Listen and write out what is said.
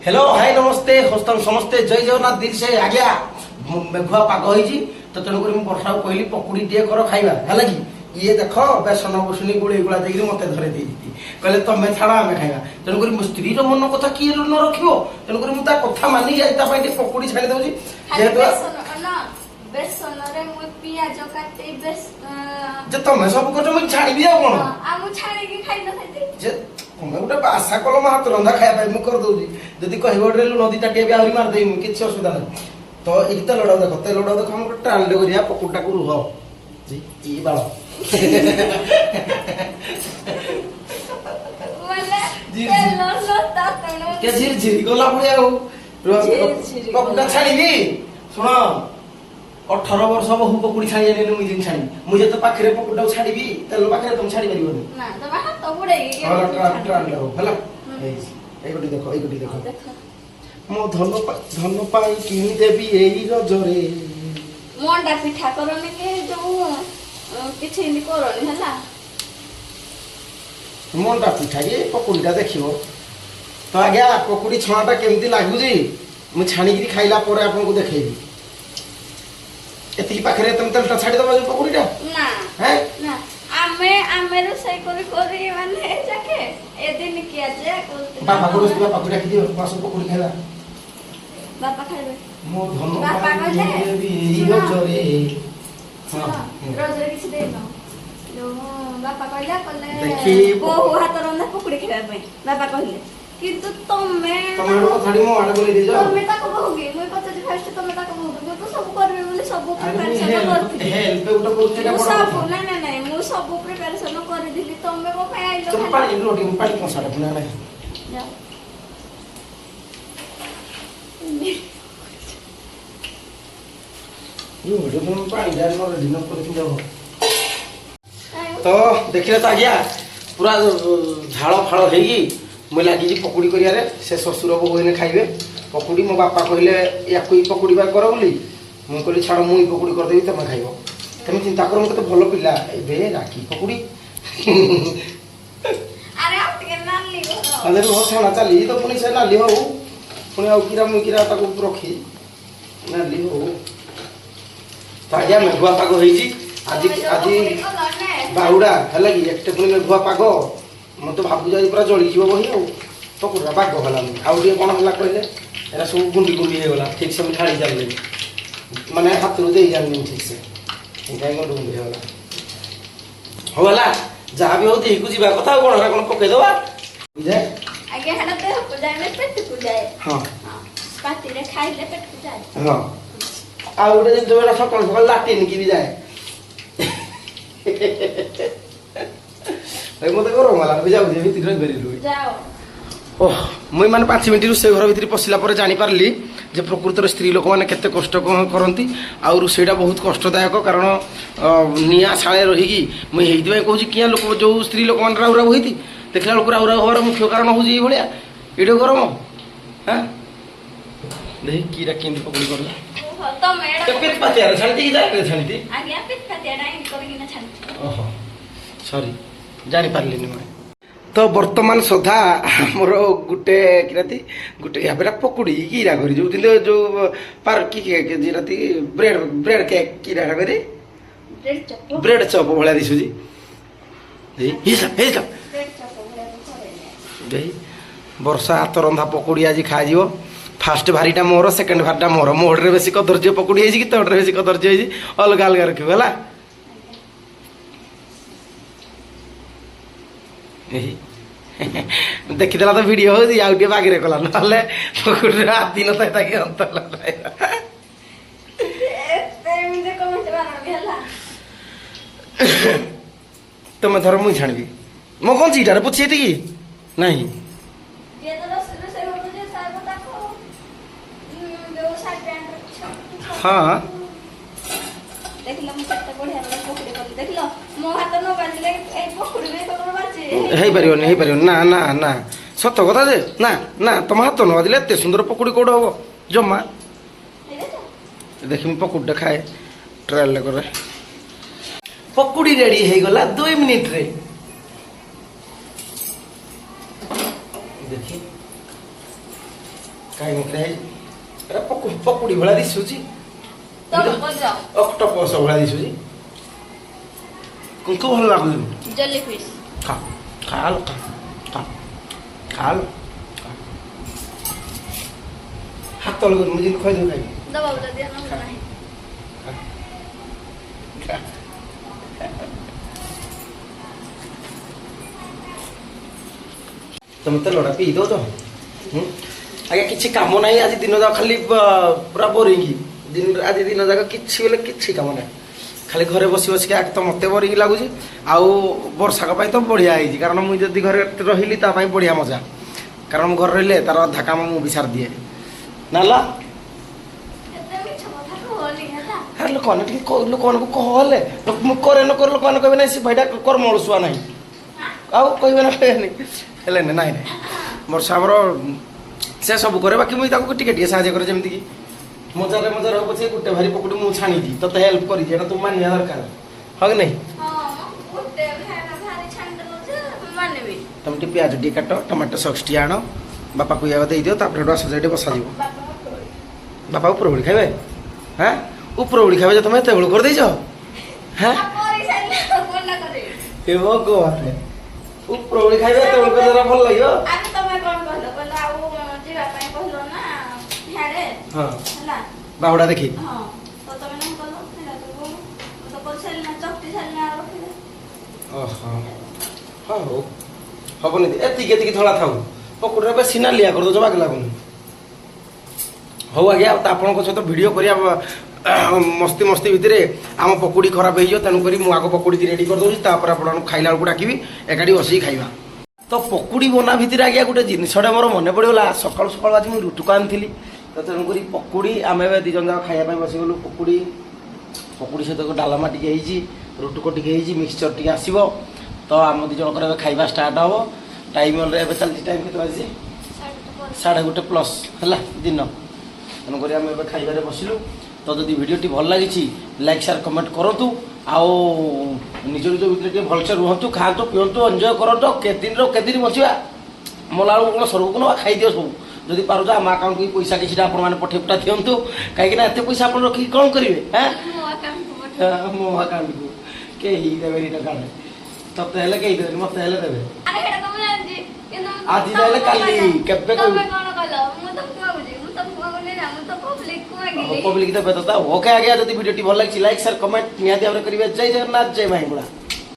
Hello hi नमस्ते हस्तम समस्ते जय जगन्नाथ दिल से आज्ञा मेघुआ पाग होइछि तो तेणुक वर्षा को कहली पकुड़ी टे कर खाइबा है कि ये देख बेसन बुसुनी गुड़ी गुला देकर मत धरे देती कहले तमें छाड़ आम खाइबा तेणुक मो स्त्री मन कथा किए न रखियो तेणुक मुझे कथा मानि जाए पकुड़ी छाड़ी दउछि बेसन रे मु पियाज काटे बेस जे तमे सब कर मैं छाड़बी आ कोन आ मु छाड़ी के खाइ न खाइते जे तमे गोटे आशा कल हाथ रंधा खाया मु कर दउछि जदि कहबो रे नदी टाटे भी आहुरी मार देई किछि असुविधा नहीं तो एक तेल लड़ा देखो तेल लड़ा देखो हम टाल ले करिया पकुड़ा को रुह जी ई बाळ बोले तेल लता तनो के झिर झिर गोला पड़िया हो पकुड़ा छाड़ीबी सुनो 18 वर्ष बहु पकुड़ी छाड़ी जाने मुझे छाड़ी मुझे तो पाखरे पकुड़ा छाड़ीबी तेल पाखरे तुम छाड़ी परिबनी ना तो हाथ तो बुड़े हां ट्राल लो हला एई गोटी देखो मो धन पाई किनी देबी एई रजरे मोंडा पिठा करने के जो किछि नि करनी हला मोंडा पिठा के पकुड़ीटा देखियो तो आज्ञा पकुड़ी छणाटा केमती लागुजी मु छाणी की खाइला परे आपन को देखेबी एति पाखरे तुम तेलटा छाड़ी दबा पकुड़ीटा ना हैं ना आमे रोसई करी माने जाके ए दिन किया जे कोलते बाबा को रोज पकुड़ा की दियो पास पकुड़ी खाइला बापा खाइबे मो धन बापा कहले देबी एई रजरे हां रोजरे किछि देनो जो बापा कहले देखी बहु हाथ रंधा पकुड़ी खाइबा पई बापा कहले किंतु तमे छाड़ी मो आडे बोली देजो तमे ताको बहुगी मुई पछे फर्स्ट तमे ताको बहुगी मु तो सब करबे बोली सब प्रिपरेशन करथि हेल्प उटा करछेटा मु बड़ सब ना मु सब प्रिपरेशन कर दिली तमे को पे आइलो तुम पानी रोटी पानी पसाड़ा पुना ना जाओ यो तुम पानी डाल मोर दिन पर कि जाओ तो देखिले तो आज्ञा पूरा झाड़ फाड़ हेगी मैं लगी पकुड़ी करिया से ससुर बो होने खाइबे पकुड़ी मो बापा कहले या कोई पकुड़ी बार कर बोली मु कहली छाड़ मुई पकुड़ी कर देबी तमे खाइबो तमे चिंता कर मते भलो पिला एबे राखी पकुड़ी अरे आप के नाली हो अरे हो छाड़ा चली तो पुनी से नाली हो पुनी आ कीरा मुकीरा ताको रखी नाली हो ताजा मेघुआ पाग होईची आज बाहुड़ा है कि एक पुणी मेघुआ पाग मत भाव जा पूरा जली जीव बही पकुड़ा पाग गला आउ टे कौन है कहले एरा सब गुंडी गुंडी हो गला ठीक से छाड़ी जाले माने हाथ रो दे जानी ठीक से इनका गुंडी गुंडी हो गला हो गला जहाँ भी हो दे को जीवा कथा कोन कौन पके दवा बुझे आगे हना ते को जाए में पेट को जाए हां पाती रे खाइले पेट को जाए हां आ उडे दिन तो सकाळ सकाळ लाटिन की भी जाए भाई मत गरम वाला बुझा बुझे भीतर रह बेरी जाओ ओह मुई माने 5 मिनिट रुसे घर भीतर पसिला पर जानि पारली जे प्रकृतर स्त्री लोक माने केते कष्ट करंती आ रुसेटा बहुत कष्टदायक कारण निया साळे रहिगी मुई हेइति भाई कहूची किया लोक जो स्त्री लोक मान राउरा होइती देखला लोक राउरा होर मुख्य कारण होजी ए भलिया एडो गरम हां देख कीरा केंदी पकड़ी करला तमे तो पित पातिया छानती की जाए छानती आगे पित पातिया डाइन करी ना छान ओहो सॉरी जानि पारलिनी मैं तो वर्तमान सदा मोर गुटे किराती गुटे याबेरा पकुड़ी कीरा करी जो दिन जो पार की जिराती ब्रेड केक कीरा करी ब्रेड चॉप भलिया दिसुजी हे सब ब्रेड चप भलिया करे देई वर्षा हाथ रंधा पकुड़ी आज खा जिवो फास्ट भारीटा मोर सेकंड भारीटा मोर मोड़े बेसी कदर्ज पकुड़ी है कि तोड़े बेसी कदर्ज है अलग अलग रखियो हला देखिदेला तो वीडियो हो आउ टे बागरे कला नले पकुड़ी आदि न ताई ताकि अंत ललाय मुझे कमेंट बार भेला तुम धर मुई छाणबी मो कौन चीटा रे पुछी कि नहीं ये तो रस हो जे सार बता को जो साइड पैंट हां देखला मु कते बढ़िया पकड़ी कर देखलो मो हाथ न बाजले ए पकड़ी बे कर बाजे हे परियो ना ना ना सत कथा जे ना ना तुम हाथ न बाजले एते सुंदर पकुड़ी कोड हो जम्मा देखि पकुड़ी खाए ट्रायल करे पकुड़ी रेडी हे गला 2 मिनिट रे देखी କାଇଁ ମୁଖରେ ଏଟା ପକୁଡ଼ି ଭଳିଆ ଦିଶୁଛି ଅକ୍ଟୋପସ ଭଳିଆ ଦିଶୁଛି କିନ୍ତୁ ଭଲ ଲାଗୁଛି ଜେଲି ଫିଶ ଖା ଖାଲ ଖା ଖାଲ ହାତ ଲଗ ମୁଁ ଯେମିତି ଖୋଇ ଦେବି ଖାଇ ଦବା ଯଦି ନାହିଁ ତମେ ତେଲଟା ପିଇ ଦଉଛ ଆଜ୍ଞା କିଛି କାମ ନାହିଁ ଆଜି ଦିନ ଯାକ ଖାଲି ପୁରା ବୋରିଂ ଆଜି ଦିନ ଯାକ କିଛି ବୋଲେ କିଛି କାମ ନାହିଁ ଖାଲି ଘରେ ବସି ବସିକି ଆଗ ତ ମୋତେ ବୋରିଂ ଲାଗୁଛି ଆଉ ବର୍ଷାକ ପାଇଁ ତ ବଢ଼ିଆ ହେଇଛି କାରଣ ମୁଁ ଯଦି ଘରେ ରହିଲି ତା ପାଇଁ ବଢ଼ିଆ ମଜା କାରଣ ମୁଁ ଘରେ ରହିଲେ ତାର ଅଧା କାମ ମୁଁ ବି ସାରିଦିଏ ନାଲା ଲୋକମାନେ ଟିକେ ଲୋକମାନଙ୍କୁ କହଲେ ମୁଁ କରେ ନ କରେ ଲୋକମାନେ କହିବେ ନାହିଁ ସେ ଭାଇଟା କର୍ମ ଅଳସୁଆ ନାହିଁ ଆଉ କହିବେ ନା କହିବେନି ହେଲେ ନାଇଁ ନାଇଁ ବର୍ଷା ଆମର ସେ ସବୁ କରେ ବାକି ମୁଇଁ ତାକୁ ଟିକେ ଟିକେ ସାହାଯ୍ୟ କରେ ଯେମିତିକି ମଜାରେ ହବ ପଛେ ଗୋଟେ ଭାରି ପକୁଡ଼ି ମୁଁ ଛାଣିଛି ତତେ ହେଲ୍ପ କରିଛି ଏଇଟା ତୁ ମାନିବା ଦରକାର ହଁ କି ନାହିଁ ତମେ ଟିକେ ପିଆଜ ଟିକେ କାଟ ଟମାଟୋ ସକ୍ସ ଟିକେ ଆଣ ବାପାକୁ ଇଏ ଦେଇଦିଅ ତାପରେ ହେଠୁ ଆସ ସେଇଠି ବସାଯିବ ବାପା ଉପରଓଳି ଖାଇବେ ହଁ ଉପରଓଳି ଖାଇବେ ଯେ ତମେ ଏତେବେଳୁ କରିଦେଇଛ ହଁ ଏ ଭଗବାନ ଉପରଓଳି ଖାଇବେ ଏତେବେଳୁ କରିଦେଲା ଭଲ ଲାଗିବ ହଁ ବାହୁଡ଼ା ଦେଖି ଓହୋ ହଁ ହଉ ହବନି ଏତିକି ଏତିକି ଧଳା ଥାଉ ପକୁଡ଼ିରେ ବେଶୀ ନାଲିଆ କରିଦେଉଛ ବାଗ ଲାଗୁନି ହଉ ଆଜ୍ଞା ତ ଆପଣଙ୍କ ସହିତ ଭିଡ଼ିଓ କରିବା ମସ୍ତି ମସ୍ତି ଭିତରେ ଆମ ପକୁଡ଼ି ଖରାପ ହେଇଯିବ ତେଣୁକରି ମୁଁ ଆଗ ପକୁଡ଼ି ରେଡ଼ି କରିଦେଉଛି ତାପରେ ଆପଣଙ୍କୁ ଖାଇଲା ବେଳକୁ ଡାକିବି ଏକାଠି ବସିକି ଖାଇବା ତ ପକୁଡ଼ି ବନା ଭିତରେ ଆଜ୍ଞା ଗୋଟେ ଜିନିଷଟା ମୋର ମନେ ପଡ଼ିଗଲା ସକାଳୁ ସକାଳୁ ଆଜି ମୁଁ ରୁଟୁକୁ ଆଣିଥିଲି ତ ତେଣୁକରି ପକୁଡ଼ି ଆମେ ଏବେ ଦୁଇ ଜଣ ଯାକ ଖାଇବା ପାଇଁ ବସିଗଲୁ ପକୁଡ଼ି ସହିତ ଡାଲମା ଟିକେ ହେଇଛି ରୁଟୁକ ଟିକେ ହେଇଛି ମିକ୍ସଚର ଟିକେ ଆସିବ ତ ଆମ ଦୁଇ ଜଣଙ୍କର ଏବେ ଖାଇବା ଷ୍ଟାର୍ଟ ହେବ ଟାଇମ୍ ଏବେ ଚାଲିଛି ଟାଇମ୍ କେତେ ବାଜିଛି 1:30+ ହେଲା ଦିନ ତେଣୁକରି ଆମେ ଏବେ ଖାଇବାରେ ବସିଲୁ ତ ଯଦି ଭିଡ଼ିଓଟି ଭଲ ଲାଗିଛି ଲାଇକ୍ ସେୟାର କମେଣ୍ଟ କରନ୍ତୁ ଆଉ ନିଜ ନିଜ ଭିତରେ ଟିକେ ଭଲସେ ରୁହନ୍ତୁ ଖାଆନ୍ତୁ ପିଅନ୍ତୁ ଏନ୍ଜୟ କରନ୍ତୁ କେଦିନ ବଞ୍ଚିବା ମଲା ବେଳକୁ କ'ଣ ସର୍ବକୁ ନେବା ଖାଇଦିଅ ସବୁ ଯଦି ପାରୁଛ ଆମ ଆକାଉଣ୍ଟକୁ ପଇସା କିଛିଟା ଆପଣମାନେ ପଠେଇ ପଠା ଦିଅନ୍ତୁ କାହିଁକିନା ଏତେ ପଇସା ଆପଣ ରଖିକି କ'ଣ କରିବେ ମୋ ଆକାଉଣ୍ଟକୁ କେହି ଦେବେନି ଟଙ୍କାରେ ତତେ ହେଲେ କେହି ଦେବେନି ମୋତେ ହେଲେ ଦେବେ ଆଜି ଦେଲେ କାଲି କେବେ ପବ୍ଲିକ ଦେବେ ତ ଓକେ ଆଜ୍ଞା ଯଦି ଭିଡ଼ିଓଟି ଭଲ ଲାଗିଛି ଲାଇକ୍ ସେୟାର କମେଣ୍ଟ ନିହାତି ଭାବରେ କରିବେ ଜୟ ଜଗନ୍ନାଥ ଜୟ ମାହିଗୁଡ଼ା।